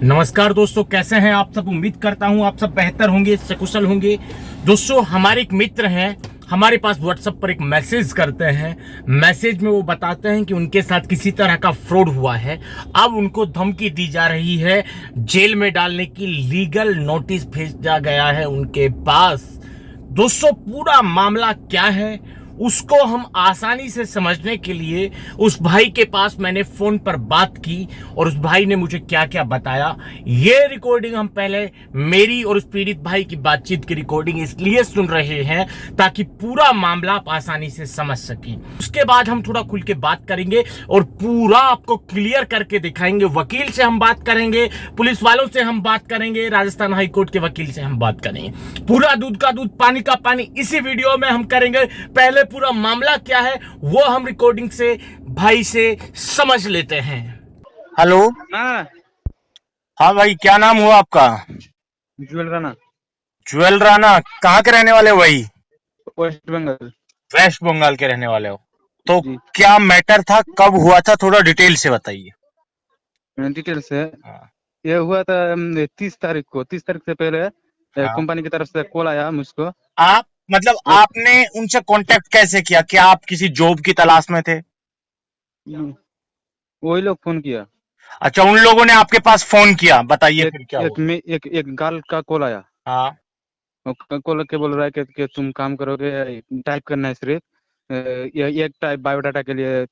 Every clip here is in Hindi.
नमस्कार दोस्तों, कैसे हैं आप सब। उम्मीद करता हूं आप सब बेहतर होंगे, सकुशल होंगे। दोस्तों, हमारे एक मित्र हैं, हमारे पास व्हाट्सएप पर एक मैसेज करते हैं। मैसेज में वो बताते हैं कि उनके साथ किसी तरह का फ्रॉड हुआ है। अब उनको धमकी दी जा रही है, जेल में डालने की लीगल नोटिस भेजा गया है उनके पास। दोस्तों, पूरा मामला क्या है उसको हम आसानी से समझने के लिए उस भाई के पास मैंने फोन पर बात की और उस भाई ने मुझे क्या क्या बताया। ये रिकॉर्डिंग हम पहले मेरी और उस पीड़ित भाई की बातचीत की रिकॉर्डिंग इसलिए सुन रहे हैं ताकि पूरा मामला आप आसानी से समझ सकें। उसके बाद हम थोड़ा खुल के बात करेंगे और पूरा आपको क्लियर करके दिखाएंगे। वकील से हम बात करेंगे, पुलिस वालों से हम बात करेंगे, राजस्थान हाई कोर्ट के वकील से हम बात करेंगे। पूरा दूध का दूध, पानी का पानी इसी वीडियो में हम करेंगे। पहले पूरा मामला क्या है वो हम रिकॉर्डिंग से भाई से समझ लेते हैं। हेलो। हाँ, हाँ भाई, क्या नाम हुआ आपका? Jewel Rana, jewel Rana. कहाँ के रहने वाले हो भाई? वेस्ट बंगाल। वेस्ट बंगाल के रहने वाले हो। तो जी, क्या मैटर था, कब हुआ था, थोड़ा डिटेल से बताइए। डिटेल से हाँ। ये हुआ था 30 तारीख को। 30 तारीख से पहले हाँ। कंपनी की तरफ से कॉल आया मुझको। आप मतलब वो आपने उनसे कांटेक्ट कैसे किया? क्या आप किसी जॉब की तलाश में थे? वही लोग फोन किया। अच्छा, उन लोगों ने आपके पास फोन किया, बताइए एक फिर क्या एक हुआ। में एक गाल का कॉल आया। हाँ। वो कॉल के बोल रहा है कि तुम काम करोगे, टाइप करना है सिर्फ। ये एक टाइप बायोडाटा के लिए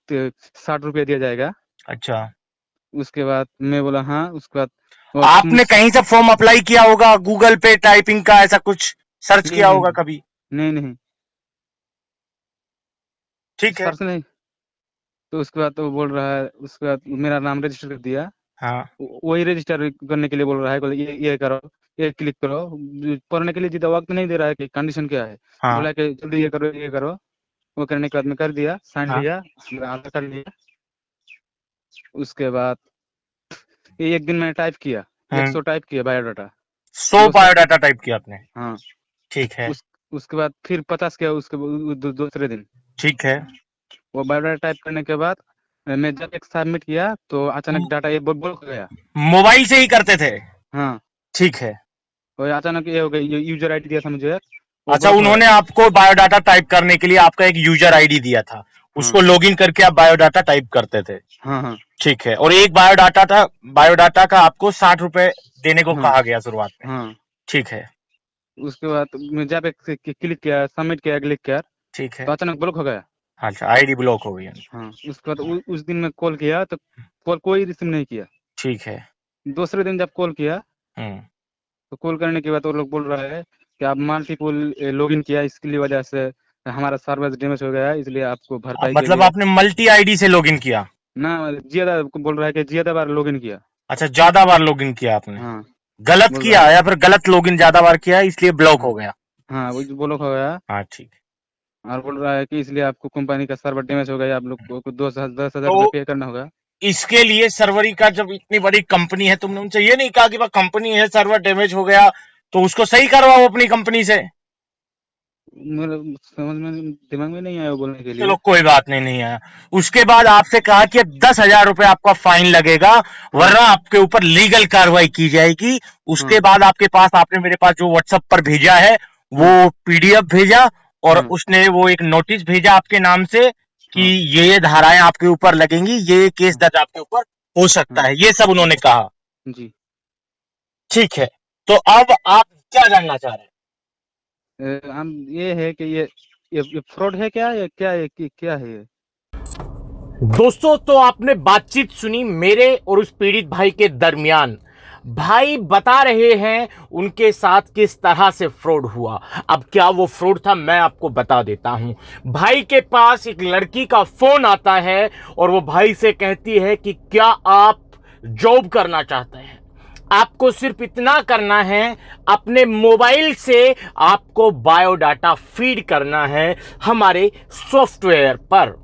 60 रुपये दिया जाएगा। अच्छा, उसके बाद मैं बोला हाँ। उसके बाद वो आपने कहीं से फॉर्म अप्लाई किया होगा, गूगल पे टाइपिंग का ऐसा कुछ सर्च नहीं किया नहीं होगा कभी? नहीं नहीं, ठीक है। सर्च नहीं। तो उसके बाद तो वो बोल रहा है, उसके बाद मेरा नाम रजिस्टर कर दिया। हाँ। वही रजिस्टर करने के लिए बोल रहा है, बोले ये करो, ये क्लिक करो। पढ़ने के लिए जितना वक्त नहीं दे रहा है कि कंडीशन क्या है। हाँ। बोला कि जल्दी ये करो, ये करो। वो करने के बाद मैं कर दिया, साइन हाँ। लिया, मेरा आधार कार्ड लिया। उसके बाद ये एक दिन मैंने टाइप किया, 100 टाइप किया बायोडाटा। 100 वो सब, बायोडाटा टाइप किया आपने? हाँ। ठीक है। उसके बाद फिर 50 किया, उसके दूसरे दिन। ठीक है। वो बायोडाटा टाइप करने के बाद मैं जब एक सबमिट किया तो अचानक डाटा ये ब्लॉक हो गया। मोबाइल से ही करते थे? हाँ, ठीक है। वो अचानक ये हो गया। यूजर आईडी दिया था मुझे, वो अच्छा, ब्लॉक हो गया। उन्होंने आपको बायोडाटा टाइप करने के लिए आपका एक यूजर आईडी दिया था, हाँ उसको लॉगिन करके आप बायोडाटा टाइप करते थे? हाँ हाँ ठीक है। और एक बायोडाटा का आपको 60 रुपए देने को हाँ कहा गया शुरुआत में? हाँ। ठीक है। उसके बाद मैं जब एक क्लिक किया, सबमिट किया, क्लिक किया, ठीक है। तो अचानक ब्लॉक हो गया। अच्छा, आईडी ब्लॉक हो गई है। हाँ। उसके बाद उस दिन मैं कॉल किया तो कॉल कोई रिसीव नहीं किया। ठीक है। दूसरे दिन जब कॉल किया हम्म। तो कॉल करने के बाद वो लोग बोल रहा है कि आप मल्टीपल लॉगिन किया, इसकी वजह से हमारा सर्वर डैमेज हो गया है, इसलिए आपको भरपाई के मतलब लिए आपने मल्टी आईडी से लॉगिन किया? ना, ज्यादा बोल रहा है कि ज्यादा बार लॉगिन किया। अच्छा, ज्यादा बार लॉगिन किया आपने? हाँ, गलत बोल रहा किया है। या फिर गलत लॉगिन ज्यादा बार किया इसलिए ब्लॉक हाँ हो गया? हाँ, वो ब्लॉक हो गया। हाँ, ठीक है। और बोल रहा है कि इसलिए आपको कंपनी का सर्वर डैमेज हो गया, आप लोग को 10,000 रुपये तो पे करना होगा। इसके लिए सर्वरी का, जब इतनी बड़ी कंपनी है, तुमने उनसे ये नहीं कहा कि वह कंपनी है, सर्वर डैमेज हो गया तो उसको सही करवाओ अपनी कंपनी से? मेरे समझ में, दिमाग में नहीं आया वो बोलने के चलो लिए। कोई बात नहीं, नहीं आया। उसके बाद आपसे कहा कि 10,000 रुपए आपका फाइन लगेगा, हाँ वरना आपके ऊपर लीगल कार्रवाई की जाएगी। हाँ उसके बाद आपके पास, आपने मेरे पास जो व्हाट्सएप पर भेजा है वो हाँ पीडीएफ भेजा, और हाँ उसने वो एक नोटिस भेजा आपके नाम से कि हाँ ये धाराएं आपके ऊपर लगेंगी, ये केस हाँ दर्ज आपके ऊपर हो सकता हाँ। है, ये सब उन्होंने कहा। जी। ठीक है। तो अब आप क्या जानना चाह रहे हैं? हम ये है कि ये फ्रॉड है क्या, या क्या है कि क्या है ये? दोस्तों, तो आपने बातचीत सुनी मेरे और उस पीड़ित भाई के दरमियान। भाई बता रहे हैं उनके साथ किस तरह से फ्रॉड हुआ। अब क्या वो फ्रॉड था, मैं आपको बता देता हूं। भाई के पास एक लड़की का फोन आता है और वो भाई से कहती है कि क्या आप जॉब करना चाहते हैं? आपको सिर्फ इतना करना है, अपने मोबाइल से आपको बायोडाटा फीड करना है हमारे सॉफ्टवेयर पर।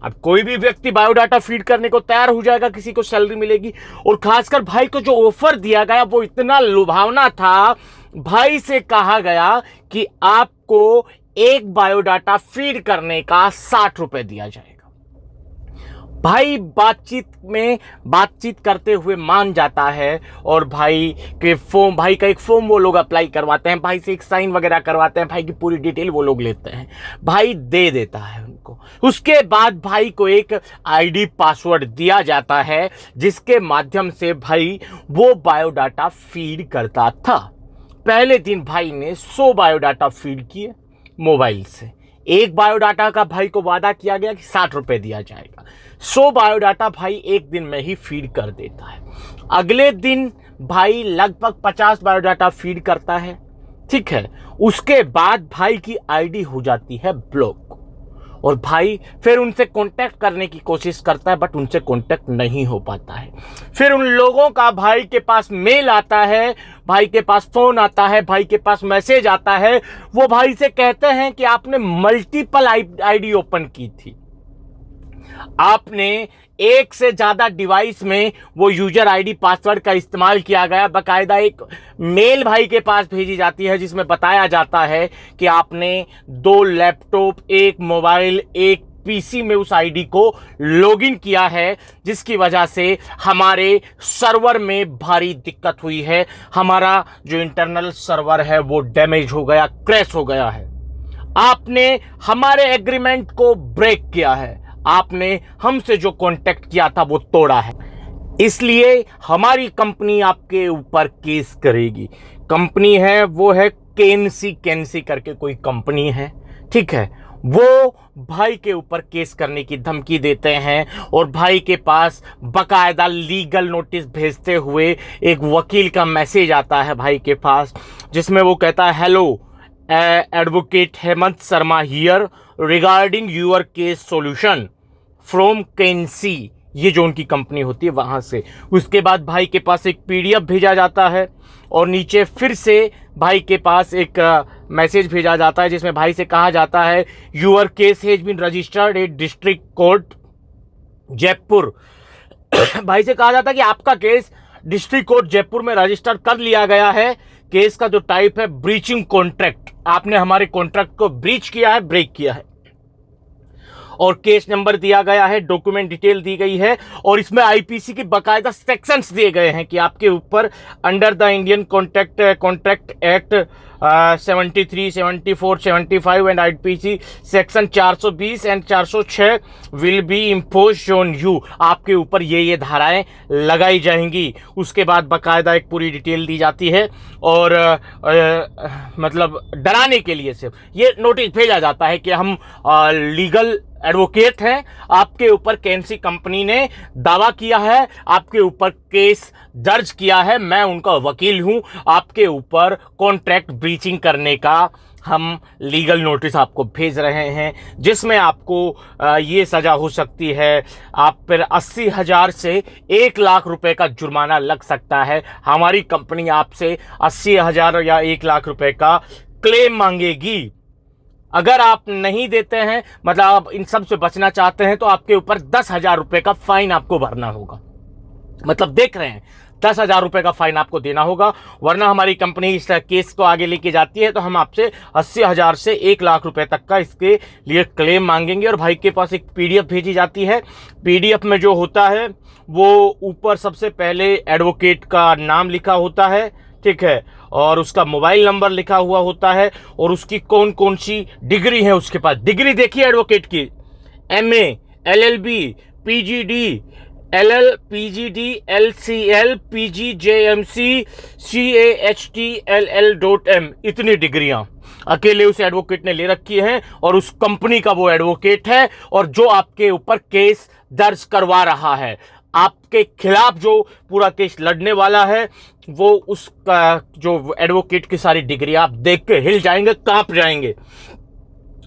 अब कोई भी व्यक्ति बायोडाटा फीड करने को तैयार हो जाएगा, किसी को सैलरी मिलेगी। और खासकर भाई को जो ऑफर दिया गया वो इतना लुभावना था। भाई से कहा गया कि आपको एक बायोडाटा फीड करने का 60 रुपए दिया जाएगा। भाई बातचीत करते हुए मान जाता है और भाई का एक फॉर्म वो लोग अप्लाई करवाते हैं, भाई से एक साइन वगैरह करवाते हैं, भाई की पूरी डिटेल वो लोग लेते हैं, भाई दे देता है उनको। उसके बाद भाई को एक आईडी पासवर्ड दिया जाता है जिसके माध्यम से भाई वो बायोडाटा फीड करता था। पहले दिन भाई ने 100 बायोडाटा फीड किए मोबाइल से। एक बायोडाटा का भाई को वादा किया गया कि 60 रुपए दिया जाएगा। 100 बायोडाटा भाई एक दिन में ही फीड कर देता है। अगले दिन भाई लगभग 50 बायोडाटा फीड करता है, ठीक है। उसके बाद भाई की आईडी हो जाती है ब्लॉक और भाई फिर उनसे कांटेक्ट करने की कोशिश करता है, बट उनसे कांटेक्ट नहीं हो पाता है। फिर उन लोगों का भाई के पास मेल आता है, भाई के पास फोन आता है, भाई के पास मैसेज आता है। वो भाई से कहते हैं कि आपने मल्टीपल आईडी ओपन की थी, आपने एक से ज्यादा डिवाइस में वो यूजर आईडी पासवर्ड का इस्तेमाल किया गया। बकायदा एक मेल भाई के पास भेजी जाती है जिसमें बताया जाता है कि आपने 2 लैपटॉप, 1 मोबाइल, 1 पीसी में उस आईडी को लॉगिन किया है, जिसकी वजह से हमारे सर्वर में भारी दिक्कत हुई है। हमारा जो इंटरनल सर्वर है वो डैमेज हो गया, क्रैश हो गया है। आपने हमारे एग्रीमेंट को ब्रेक किया है, आपने हमसे जो कांटेक्ट किया था वो तोड़ा है, इसलिए हमारी कंपनी आपके ऊपर केस करेगी। कंपनी है वो है कैंसी करके कोई कंपनी है, ठीक है। वो भाई के ऊपर केस करने की धमकी देते हैं और भाई के पास बकायदा लीगल नोटिस भेजते हुए एक वकील का मैसेज आता है भाई के पास, जिसमें वो कहता है, hello advocate Hemant Sharma here regarding your case solution from कैंसी, ये जो उनकी कंपनी होती है वहां से। उसके बाद भाई के पास एक पीडीएफ भेजा जाता है और नीचे फिर से भाई के पास एक मैसेज भेजा जाता है जिसमें भाई से कहा जाता है, your case has been registered at district court Jaipur. भाई से कहा जाता है कि आपका केस डिस्ट्रिक्ट कोर्ट जयपुर में रजिस्टर कर लिया गया है। केस का जो टाइप है ब्रीचिंग कॉन्ट्रैक्ट, आपने हमारे कॉन्ट्रैक्ट को ब्रीच किया है, ब्रेक किया है। और केस नंबर दिया गया है, डॉक्यूमेंट डिटेल दी गई है और इसमें आईपीसी के बकायदा सेक्शंस दिए गए हैं कि आपके ऊपर under the Indian contract act 73, 74, 75 and IPC section 420 and 406 will be impose on you, आपके ऊपर ये धाराएं लगाई जाएंगी। उसके बाद बकायदा एक पूरी डिटेल दी जाती है और मतलब डराने के लिए सिर्फ ये नोटिस भेजा जाता है कि हम लीगल एडवोकेट हैं, आपके ऊपर कैंसी कंपनी ने दावा किया है, आपके ऊपर केस दर्ज किया है, मैं उनका वकील हूं, आपके ऊपर कॉन्ट्रैक्ट ब्रीचिंग करने का हम लीगल नोटिस आपको भेज रहे हैं, जिसमें आपको ये सजा हो सकती है, आप पर 80,000 से 1 लाख रुपए का जुर्माना लग सकता है। हमारी कंपनी आपसे 80,000 या 1 लाख रुपए का क्लेम मांगेगी। अगर आप नहीं देते हैं, मतलब आप इन सब से बचना चाहते हैं, तो आपके ऊपर 10,000 रुपए का फाइन आपको भरना होगा। मतलब देख रहे हैं, 10,000 रुपए का फाइन आपको देना होगा, वरना हमारी कंपनी इस केस को आगे लेके जाती है तो हम आपसे 80,000 से 1 लाख रुपए तक का इसके लिए क्लेम मांगेंगे। और भाई के पास एक पीडीएफ भेजी जाती है। पीडीएफ में जो होता है वो ऊपर सबसे पहले एडवोकेट का नाम लिखा होता है, ठीक है, और उसका मोबाइल नंबर लिखा हुआ होता है और उसकी कौन कौन सी डिग्री है उसके पास। डिग्री देखिए एडवोकेट की, MA, LLB, PGD, LL, PGD, LCL, PGJMC, CAHT, LL.M, इतनी डिग्रियां अकेले उस एडवोकेट ने ले रखी हैं और उस कंपनी का वो एडवोकेट है और जो आपके ऊपर केस दर्ज करवा रहा है। आपके खिलाफ जो पूरा केस लड़ने वाला है वो उसका जो एडवोकेट की सारी डिग्री आप देख के हिल जाएंगे, कांप जाएंगे।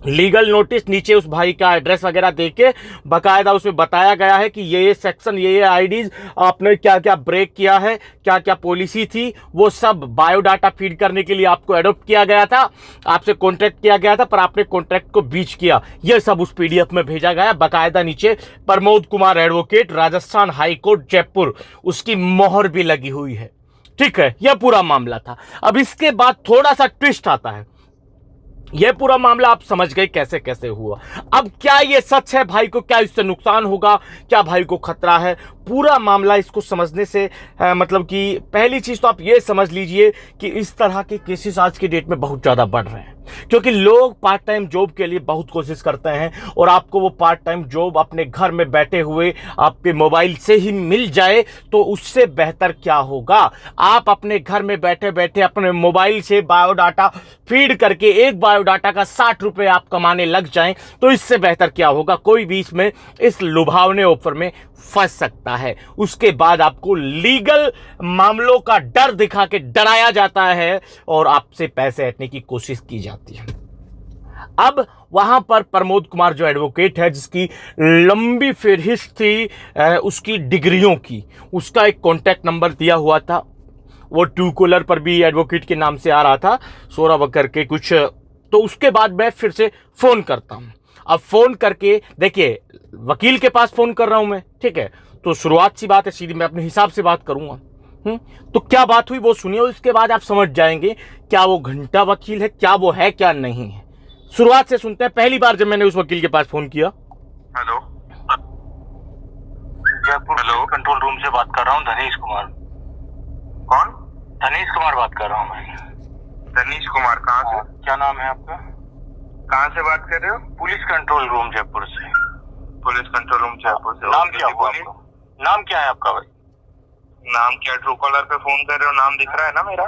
लीगल नोटिस नीचे उस भाई का एड्रेस वगैरह देके बकायदा उसमें बताया गया है कि ये सेक्शन, ये आईडीज आपने क्या क्या ब्रेक किया है, क्या क्या पॉलिसी थी, वो सब बायोडाटा फीड करने के लिए आपको एडॉप्ट किया गया था, आपसे कॉन्ट्रैक्ट किया गया था, पर आपने कॉन्ट्रैक्ट को ब्रीच किया। ये सब उस पीडीएफ में भेजा गया। बकायदा नीचे Pramod Kumar advocate, Rajasthan high court Jaipur, उसकी मोहर भी लगी हुई है, ठीक है। यह पूरा मामला था। अब इसके बाद थोड़ा सा ट्विस्ट आता है। ये पूरा मामला आप समझ गए कैसे कैसे हुआ। अब क्या ये सच है, भाई को क्या इससे नुकसान होगा, क्या भाई को खतरा है, पूरा मामला इसको समझने से मतलब कि पहली चीज तो आप ये समझ लीजिए कि इस तरह के केसेस आज की डेट में बहुत ज्यादा बढ़ रहे हैं, क्योंकि लोग पार्ट टाइम जॉब के लिए बहुत कोशिश करते हैं और आपको वो पार्ट टाइम जॉब अपने घर में बैठे हुए आपके मोबाइल से ही मिल जाए तो उससे बेहतर क्या होगा। आप अपने घर में बैठे बैठे अपने मोबाइल से बायोडाटा फीड करके एक बायोडाटा का 60 रुपये आप कमाने लग जाएं तो इससे बेहतर क्या होगा। कोई बीच में इस लुभावने ऑफर में फंस सकता है, उसके बाद आपको लीगल मामलों का डर दिखा के डराया जाता है और आपसे पैसे हटने की कोशिश की जाती है। अब वहां पर प्रमोद कुमार जो एडवोकेट है, जिसकी लंबी फहरिस्त थी उसकी डिग्रियों की, उसका एक कॉन्टैक्ट नंबर दिया हुआ था, वो ट्रू कॉलर पर भी एडवोकेट के नाम से आ रहा था, सोरा बकर के कुछ। तो उसके बाद मैं फिर से फोन करता हूं। अब फोन करके देखिए, वकील के पास फोन कर रहा हूं मैं, ठीक है, तो शुरुआत सी बात है, सीधी मैं अपने हिसाब से बात करूंगा। तो क्या बात हुई वो सुनिए, उसके बाद आप समझ जाएंगे क्या वो घंटा वकील है, क्या वो है, क्या नहीं है। शुरुआत से सुनते हैं। पहली बार जब मैंने उस वकील के पास फोन किया, hello, Jaipur hello control room से बात कर रहा हूँ, धनीश कुमार। कौन? धनीश कुमार बात कर रहा हूँ मैं। धनीश कुमार कहाँ से? क्या नाम है आपका? कहाँ से बात कर रहे हो? पुलिस कंट्रोल रूम जयपुर से। पुलिस कंट्रोल रूम जयपुर से। नाम क्या हुआ आपका? नाम क्या है आपका भाई? नाम क्या? ट्रू कॉलर पे फोन कर रहे हो, नाम दिख रहा है ना मेरा?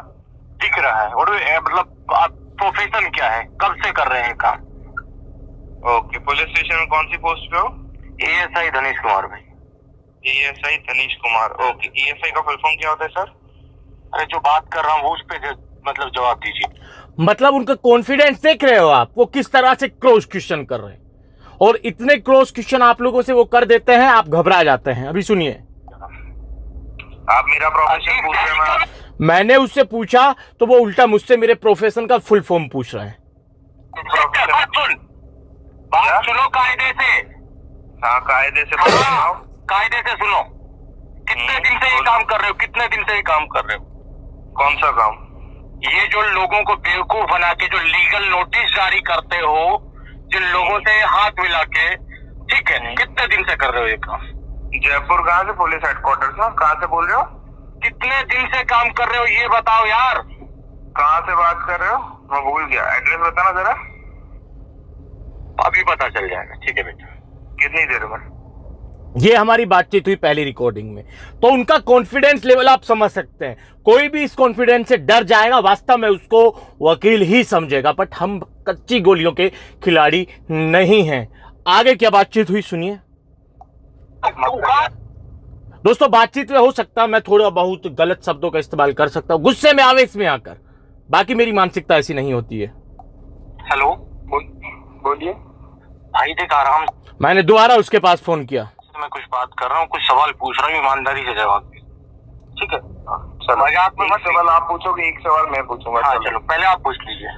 दिख रहा है। और मतलब आप प्रोफेशन क्या है, कब से कर रहे हैं काम? ओके, पुलिस स्टेशन में कौन सी पोस्ट पे हो? एएसआई धनीश कुमार भाई। ASI Dhanish Kumar, okay. ASI का फुल फॉर्म क्या होता है सर? अरे जो बात कर रहा हूँ वो उस पे मतलब जवाब दीजिए। मतलब उनका कॉन्फिडेंस देख रहे हो आप, वो किस तरह से क्रॉस क्वेश्चन कर रहे हैं, और इतने क्रॉस क्वेश्चन आप लोगों से वो कर देते हैं, आप घबरा जाते हैं। अभी सुनिए, आप मेरा प्रोफेशन पूछ रहे हैं। मैंने उससे पूछा तो वो उल्टा मुझसे मेरे प्रोफेशन का फुल फॉर्म पूछ रहे हैं। बात सुनो कायदे से। हाँ, कायदे से सुनो। कायदे से सुनो। कितने दिन से ये काम कर रहे हो? कितने दिन से ये काम कर रहे हो? कौन सा काम? ये जो लोगों को बेवकूफ बना के जो लीगल नोटिस जारी करते हो, जिन लोगों से हाथ मिला के, ठीक है, कितने दिन से कर रहे हो ये काम? जयपुर कहाँ से? पुलिस हेडक्वार्टर से। कहाँ से बोल रहे हो? कितने दिन से काम कर रहे हो ये बताओ यार। कहाँ से बात कर रहे हो? मैं भूल गया, एड्रेस बताना जरा। अभी पता चल जाएगा, ठीक है बेटा। कितनी देर में? ये हमारी बातचीत हुई पहली रिकॉर्डिंग में, तो उनका कॉन्फिडेंस लेवल आप समझ सकते हैं। कोई भी इस कॉन्फिडेंस से डर जाएगा, वास्तव में उसको वकील ही समझेगा, बट हम कच्ची गोलियों के खिलाड़ी नहीं हैं। आगे क्या बातचीत हुई सुनिए। दोस्तों, बातचीत में हो सकता है मैं थोड़ा बहुत गलत शब्दों का इस्तेमाल कर सकता हूं, गुस्से में, आवेश में आकर, बाकी मेरी मानसिकता ऐसी नहीं होती है। हेलो, बोलिए भाई। देख आराम। मैंने दोबारा उसके पास फोन किया। मैं कुछ बात कर रहा हूँ, कुछ सवाल पूछ रहा हूँ, ईमानदारी से जवाब दे, ठीक है? मजाक में मत। सवाल आप पूछोगे, एक सवाल मैं पूछूंगा। हाँ चलो, पहले आप पूछ लीजिए।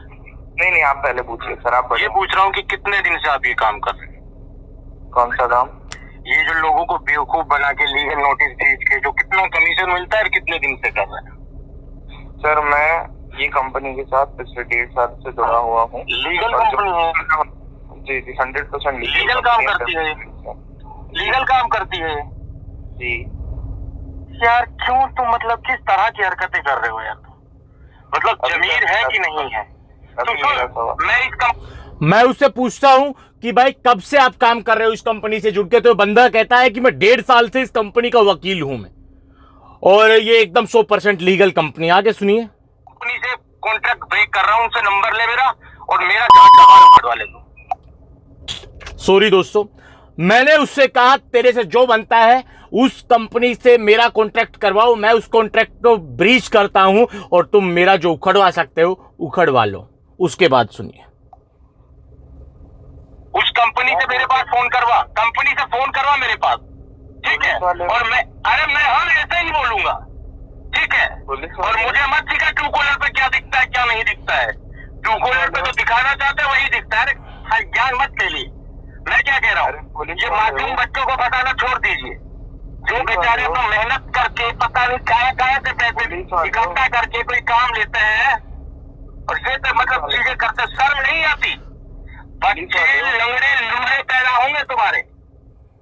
नहीं, आप पहले पूछिए सर। आप ये पूछ रहा हूँ कि कितने दिन से आप ये काम कर रहे हैं? कौन सा काम? ये जो लोगों को बेवकूफ बना के लीगल नोटिस भेज के जो कितना कमीशन मिलता है, कितने दिन से कर रहे हैं? सर मैं ये कंपनी के साथ पिछले 1.5 साल से जुड़ा हुआ हूँ। लीगल कंपनी है? जी 100% लीगल काम करती है। लीगल काम करती है जी। यार क्यों तुम मतलब किस तरह की हरकतें कर रहे हो यार? मतलब जमीर है कि नहीं है? मैं उससे पूछता हूं कि भाई कब से आप काम कर रहे हो इस कंपनी से जुड़ के, तो बंदा कहता है कि मैं 1.5 साल से इस कंपनी का वकील हूं मैं, और ये एकदम 100% लीगल कंपनी। आगे सुनिए। कंपनी से कॉन्ट्रैक्ट ब्रेक कर रहा हूं, उनसे नंबर ले मेरा और मेरा जांच का बाल कटवा ले दो। सॉरी दोस्तों, मैंने उससे कहा तेरे से जो बनता है उस कंपनी से मेरा कॉन्ट्रैक्ट करवाओ, मैं उस कॉन्ट्रैक्ट को ब्रीच करता हूं और तुम मेरा जो उखड़वा सकते हो उखड़वा लो। उसके बाद सुनिए। उस कंपनी से मेरे पास फोन करवा, कंपनी से फोन करवा मेरे पास, ठीक है? और मैं हम ऐसे ही बोलूंगा, ठीक है? और मुझे मत सिखा ट्रू कॉलर पे क्या दिखता है क्या नहीं दिखता है। ट्रू कॉलर पे तो दिखाना चाहते हैं वही दिखता है। ज्ञान मत ले ली। मैं क्या कह रहा हूँ, ये मासूम बच्चों को बताना छोड़ दीजिए, जो बेचारे अपना मेहनत करके पता नहीं कहाँ से पैसे इकट्ठा करके कोई काम लेते हैं। और ये तो मतलब चीजें करते शर्म नहीं आती। बच्चे लंगड़े लूहे पैदा होंगे तुम्हारे,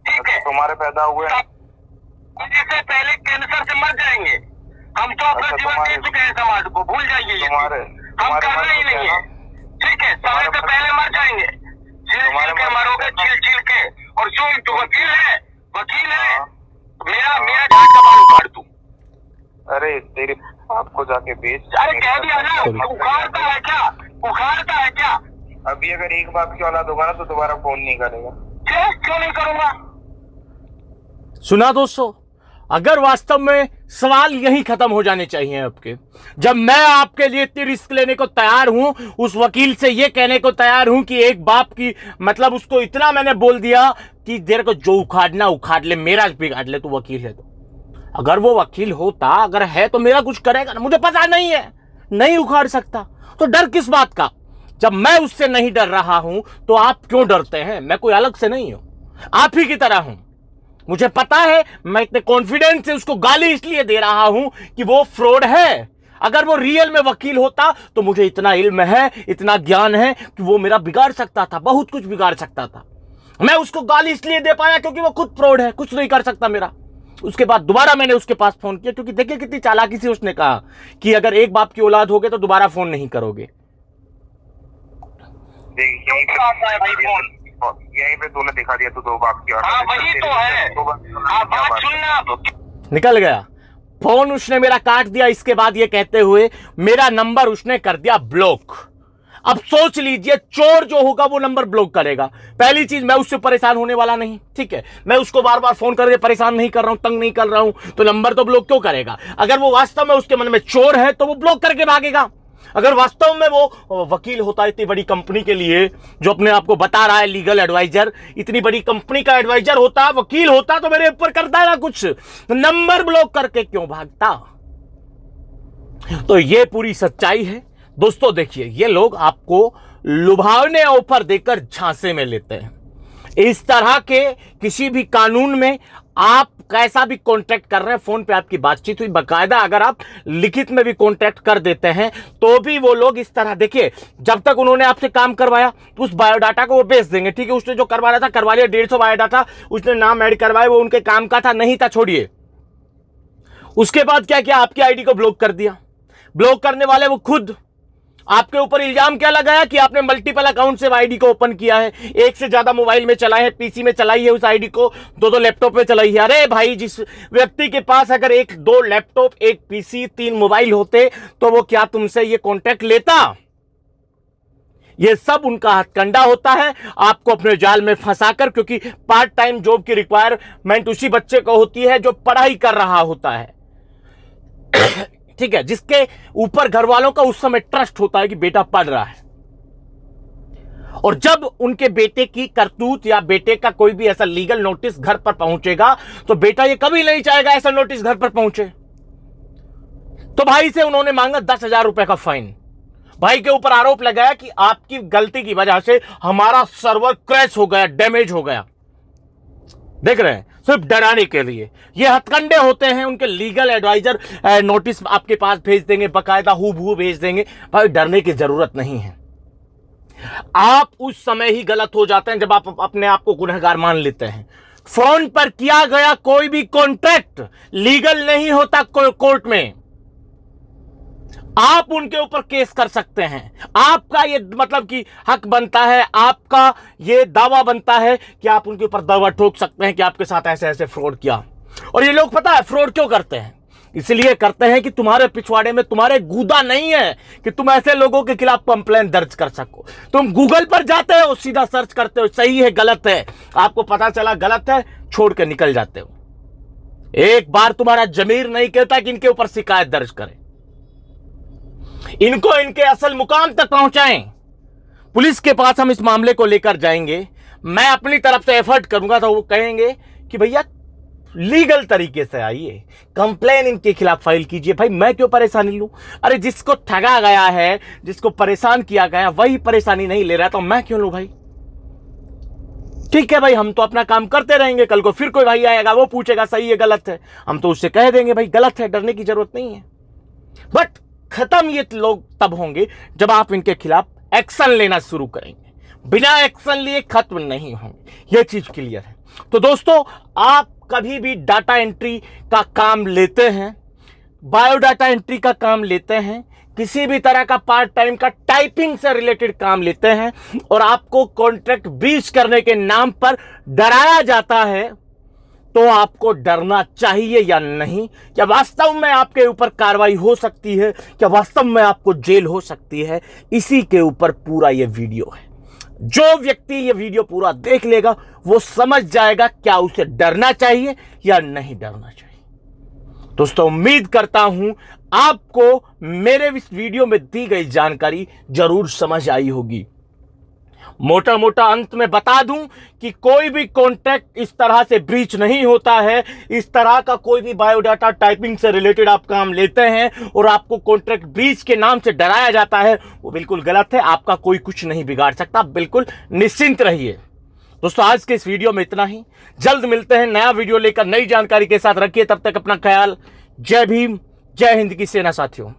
ठीक है? तुम्हारे पैदा हुए इससे पहले कैंसर से मर जाएंगे। हम तो अपना जीवन दे चुके हैं समाज को, भूल जाइए ये हम करना ही नहीं है, ठीक है? समय से पहले मर जाएंगे, चिल के मरोगे, चिल के। और जो वकील है मेरा झाट का बाल उखाड़ दूं। अरे तेरे आपको जाके बेच, अरे कह दिया ना, उखाड़ता है क्या? अभी अगर एक बात की औलाद होगा ना तो दोबारा फोन नहीं करेगा। क्यों नहीं करूंगा? सुना दोस्तों, अगर वास्तव में सवाल यही खत्म हो जाने चाहिए आपके, जब मैं आपके लिए इतनी रिस्क लेने को तैयार हूं, उस वकील से यह कहने को तैयार हूं कि एक बाप की मतलब उसको इतना मैंने बोल दिया कि तेरे को जो उखाड़ना उखाड़ ले, मेरा बिगाड़ ले, तो वकील है। तो अगर वो वकील होता, अगर है तो मेरा कुछ करेगा ना, मुझे पता नहीं है, नहीं उखाड़ सकता, तो डर किस बात का? जब मैं उससे नहीं डर रहा हूं तो आप क्यों डरते हैं? मैं कोई अलग से नहीं हूं, आप ही की तरह हूं। मुझे पता है, मैं इतने कॉन्फिडेंस से उसको गाली इसलिए दे रहा हूं कि वो फ्रॉड है। अगर वो रियल में वकील होता तो मुझे इतना इल्म है, इतना ज्ञान है कि वो मेरा बिगाड़ सकता था, बहुत कुछ बिगाड़ सकता था। मैं उसको गाली इसलिए दे पाया क्योंकि वो खुद फ्रॉड है, कुछ नहीं कर सकता मेरा। उसके बाद दोबारा मैंने उसके पास फोन किया, क्योंकि देखिए कितनी चालाकी से उसने कहा कि अगर एक बाप की औलाद होगे तो दोबारा फोन नहीं करोगे। यहीं पे तूने दिखा दिया, तू दो बाप की औलाद। हाँ वही तो है, बात सुनना। निकल गया फोन, उसने मेरा काट दिया। इसके बाद ये कहते हुए मेरा नंबर उसने कर दिया ब्लॉक। अब सोच लीजिए, चोर जो होगा वो नंबर ब्लॉक करेगा। पहली चीज, मैं उससे परेशान होने वाला नहीं, ठीक है? मैं उसको बार बार फोन करके परेशान नहीं कर रहा हूं, तंग नहीं कर रहा हूं, तो नंबर तो ब्लॉक क्यों करेगा? अगर वो वास्तव में उसके मन में चोर है तो वो ब्लॉक करके भागेगा। अगर वास्तव में वो वकील होता इतनी बड़ी कंपनी के लिए, जो अपने आप को बता रहा है लीगल एडवाइजर, इतनी बड़ी कंपनी का एडवाइजर होता, वकील होता, तो मेरे ऊपर करता ना कुछ, नंबर ब्लॉक करके क्यों भागता? तो ये पूरी सच्चाई है दोस्तों। देखिए, ये लोग आपको लुभावने ऑफर देकर झांसे में लेते हैं। इस तरह के किसी भी कानून में आप कैसा भी कॉन्ट्रैक्ट कर रहे हैं, फोन पे आपकी बातचीत हुई, बाकायदा अगर आप लिखित में भी कॉन्ट्रैक्ट कर देते हैं तो भी वो लोग इस तरह, देखिए, जब तक उन्होंने आपसे काम करवाया उस बायोडाटा को वो बेच देंगे, ठीक है? उसने जो करवा रहा था करवा लिया, 150 बायोडाटा उसने नाम ऐड करवाए, वो उनके काम का था नहीं था, छोड़िए। उसके बाद क्या किया? आपकी आईडी को ब्लॉक कर दिया। ब्लॉक करने वाले वो खुद। आपके ऊपर इल्जाम क्या लगाया कि आपने मल्टीपल अकाउंट से आईडी को ओपन किया है, एक से ज्यादा मोबाइल में चलाए हैं, पीसी में चलाई है उस आईडी को, दो लैपटॉप में चलाई है। अरे भाई, जिस व्यक्ति के पास अगर 1-2 लैपटॉप, 1 पीसी, 3 मोबाइल होते तो वो क्या तुमसे ये कॉन्टैक्ट लेता? ये सब उनका हथकंडा होता है आपको अपने जाल में फंसाकर, क्योंकि पार्ट टाइम जॉब की रिक्वायरमेंट उसी बच्चे को होती है जो पढ़ाई कर रहा होता है, ठीक है? जिसके ऊपर घर वालों का उस समय ट्रस्ट होता है कि बेटा पढ़ रहा है। और जब उनके बेटे की करतूत या बेटे का कोई भी ऐसा लीगल नोटिस घर पर पहुंचेगा तो बेटा ये कभी नहीं चाहेगा ऐसा नोटिस घर पर पहुंचे। तो भाई से उन्होंने मांगा 10,000 रुपए का फाइन। भाई के ऊपर आरोप लगाया कि आपकी गलती की वजह से हमारा सर्वर क्रैश हो गया, डैमेज हो गया। देख रहे हैं, सिर्फ डराने के लिए ये हथकंडे होते हैं उनके। लीगल एडवाइजर नोटिस आपके पास भेज देंगे, बकायदा हूबहू भेज देंगे। भाई डरने की जरूरत नहीं है। आप उस समय ही गलत हो जाते हैं जब आप अपने आप को गुनहगार मान लेते हैं। फोन पर किया गया कोई भी कॉन्ट्रैक्ट लीगल नहीं होता कोर्ट में। आप उनके ऊपर केस कर सकते हैं, आपका ये मतलब कि हक बनता है, आपका ये दावा बनता है कि आप उनके ऊपर दावा ठोक सकते हैं कि आपके साथ ऐसे ऐसे फ्रॉड किया। और ये लोग पता है फ्रॉड क्यों करते हैं? इसलिए करते हैं कि तुम्हारे पिछवाड़े में तुम्हारे गूदा नहीं है कि तुम ऐसे लोगों के खिलाफ कंप्लेंट दर्ज कर सको। तुम गूगल पर जाते हो, सीधा सर्च करते हो, सही है गलत है, आपको पता चला गलत है, छोड़ के निकल जाते हो। एक बार तुम्हारा जमीर नहीं कहता कि इनके ऊपर शिकायत दर्ज करें, इनको इनके असल मुकाम तक पहुंचाएं। पुलिस के पास हम इस मामले को लेकर जाएंगे, मैं अपनी तरफ से एफर्ट करूंगा तो वो कहेंगे कि भैया लीगल तरीके से आइए, कंप्लेन इनके खिलाफ फाइल कीजिए। भाई मैं क्यों परेशानी लूं? अरे जिसको ठगा गया है, जिसको परेशान किया गया, वही परेशानी नहीं ले रहा तो मैं क्यों लूं भाई? ठीक है भाई, हम तो अपना काम करते रहेंगे, कल को फिर कोई भाई आएगा, वो पूछेगा सही है गलत है, हम तो उससे कह देंगे भाई गलत है, डरने की जरूरत नहीं है। बट खत्म ये लोग तब होंगे जब आप इनके खिलाफ एक्शन लेना शुरू करेंगे। बिना एक्शन लिए खत्म नहीं होंगे, यह चीज क्लियर है। तो दोस्तों, आप कभी भी डाटा एंट्री का काम लेते हैं, बायोडाटा एंट्री का काम लेते हैं, किसी भी तरह का पार्ट टाइम का टाइपिंग से रिलेटेड काम लेते हैं और आपको कॉन्ट्रैक्ट ब्रीच करने के नाम पर डराया जाता है, तो आपको डरना चाहिए या नहीं? क्या वास्तव में आपके ऊपर कार्रवाई हो सकती है? क्या वास्तव में आपको जेल हो सकती है? इसी के ऊपर पूरा ये वीडियो है। जो व्यक्ति ये वीडियो पूरा देख लेगा वो समझ जाएगा क्या उसे डरना चाहिए या नहीं डरना चाहिए। दोस्तों, उम्मीद करता हूं आपको मेरे इस वीडियो में दी गई जानकारी जरूर समझ आई होगी। मोटा मोटा अंत में बता दूं कि कोई भी कॉन्ट्रैक्ट इस तरह से ब्रीच नहीं होता है। इस तरह का कोई भी बायोडाटा टाइपिंग से रिलेटेड आप काम लेते हैं और आपको कॉन्ट्रैक्ट ब्रीच के नाम से डराया जाता है, वो बिल्कुल गलत है। आपका कोई कुछ नहीं बिगाड़ सकता, बिल्कुल निश्चिंत रहिए। दोस्तों, आज के इस वीडियो में इतना ही। जल्द मिलते हैं नया वीडियो लेकर नई जानकारी के साथ। रखिए तब तक अपना ख्याल। जय भीम, जय हिंद की सेना साथियों।